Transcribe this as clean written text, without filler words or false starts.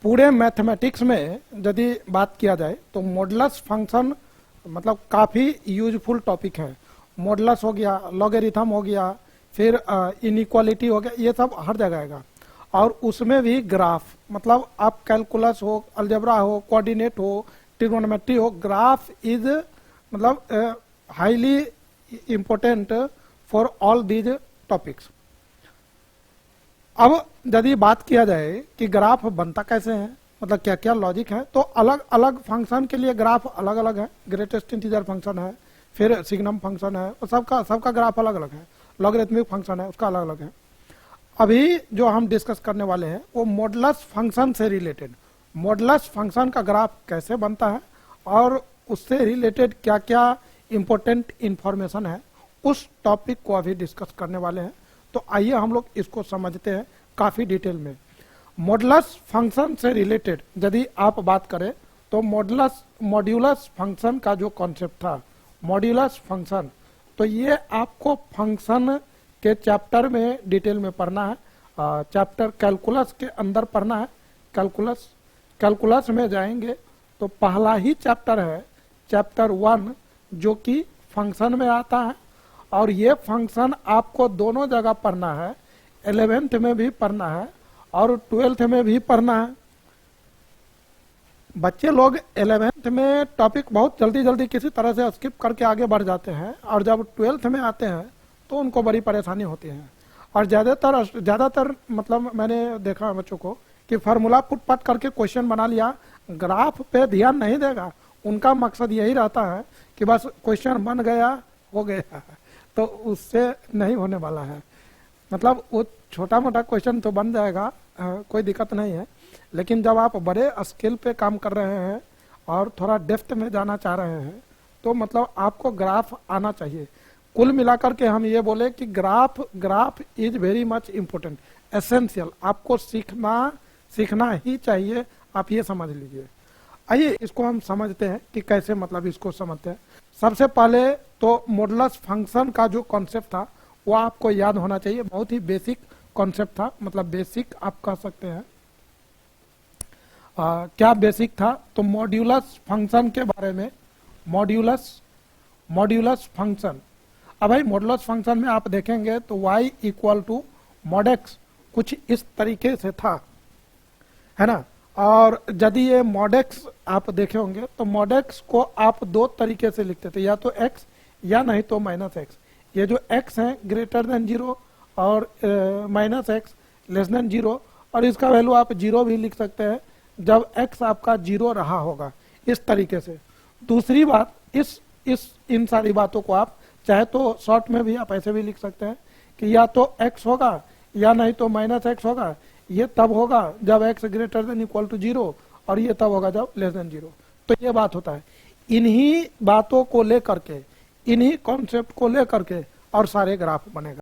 पूरे मैथमेटिक्स में यदि बात किया जाए तो मॉडुलस फंक्शन मतलब काफ़ी यूजफुल टॉपिक है। मॉडुलस हो गया, लॉगरिथम हो गया, फिर इनइक्वालिटी हो गया, ये सब हर जगह आएगा। और उसमें भी ग्राफ, मतलब आप कैलकुलस हो, अलजेब्रा हो, कोऑर्डिनेट हो, ट्रिग्नोमेट्री हो, ग्राफ इज मतलब highly important for all these topics. अब यदि बात किया जाए कि ग्राफ बनता कैसे है, मतलब क्या क्या लॉजिक है, तो अलग अलग फंक्शन के लिए ग्राफ अलग अलग है। ग्रेटेस्ट इंटीजर फंक्शन है, फिर सिग्नम फंक्शन है, और सबका ग्राफ अलग अलग है। लॉगरिथमिक फंक्शन है, उसका अलग अलग है। अभी जो हम डिस्कस करने वाले हैं वो मॉडुलस फंक्शन से रिलेटेड, मॉडुलस फंक्शन का ग्राफ कैसे बनता है और उससे रिलेटेड क्या क्या इंपॉर्टेंट इंफॉर्मेशन है, उस टॉपिक को अभी डिस्कस करने वाले हैं। तो आइए हम लोग इसको समझते हैं काफी डिटेल में। मॉडुलस फंक्शन से रिलेटेड यदि आप बात करें तो मॉड्यूलस फंक्शन का जो कॉन्सेप्ट था, मॉड्यूलस फंक्शन, तो ये आपको फंक्शन के चैप्टर में डिटेल में पढ़ना है। चैप्टर कैलकुलस के अंदर पढ़ना है। कैलकुलस में जाएंगे तो पहला ही चैप्टर है चैप्टर 1, जो कि फंक्शन में आता है। और ये फंक्शन आपको दोनों जगह पढ़ना है, 11th में भी पढ़ना है और 12th में भी पढ़ना है। बच्चे लोग 11th में टॉपिक बहुत जल्दी जल्दी किसी तरह से स्किप करके आगे बढ़ जाते हैं, और जब 12th में आते हैं तो उनको बड़ी परेशानी होती है। और ज़्यादातर मतलब मैंने देखा बच्चों को कि फार्मूला पुट पाट करके क्वेश्चन बना लिया, ग्राफ पे ध्यान नहीं देगा। उनका मकसद यही रहता है कि बस क्वेश्चन बन गया, हो गया, तो उससे नहीं होने वाला है। मतलब वो छोटा मोटा क्वेश्चन तो बन जाएगा, कोई दिक्कत नहीं है, लेकिन जब आप बड़े स्केल पे काम कर रहे हैं और थोड़ा डेप्थ में जाना चाह रहे हैं तो मतलब आपको ग्राफ आना चाहिए। कुल मिलाकर के हम ये बोले कि graph is very much important, essential, आपको सीखना ही चाहिए, आप ये समझ लीजिए। आइए इसको हम समझते हैं कि कैसे मतलब इसको समझते हैं। सबसे पहले तो मॉडुलस फंक्शन का जो कॉन्सेप्ट था वो आपको याद होना चाहिए। बहुत ही बेसिक कॉन्सेप्ट था, मतलब बेसिक आप कह सकते हैं। क्या बेसिक था? तो मॉड्यूलस फंक्शन के बारे में, मॉड्यूलस फंक्शन। अब भाई मॉडुलस फंक्शन में आप देखेंगे तो y equal to mod X कुछ इस तरीके से था, है ना। और यदि ये मॉड एक्स आप देखे होंगे तो मॉड एक्स को आप दो तरीके से लिखते थे, या तो x या नहीं तो माइनस एक्स। ये जो x है ग्रेटर देन 0 और माइनस एक्स लेस देन 0, और इसका वैल्यू आप 0 भी लिख सकते हैं जब x आपका 0 रहा होगा, इस तरीके से। दूसरी बात, इन सारी बातों को आप चाहे तो शॉर्ट में भी आप ऐसे भी लिख सकते हैं कि या तो x होगा या नहीं तो माइनस एक्स होगा। ये तब होगा जब x greater than equal to 0, और ये तब होगा जब लेस देन 0। तो ये बात होता है। इन्हीं बातों को लेकर के, इन्हीं कॉन्सेप्ट को लेकर के और सारे ग्राफ बनेगा।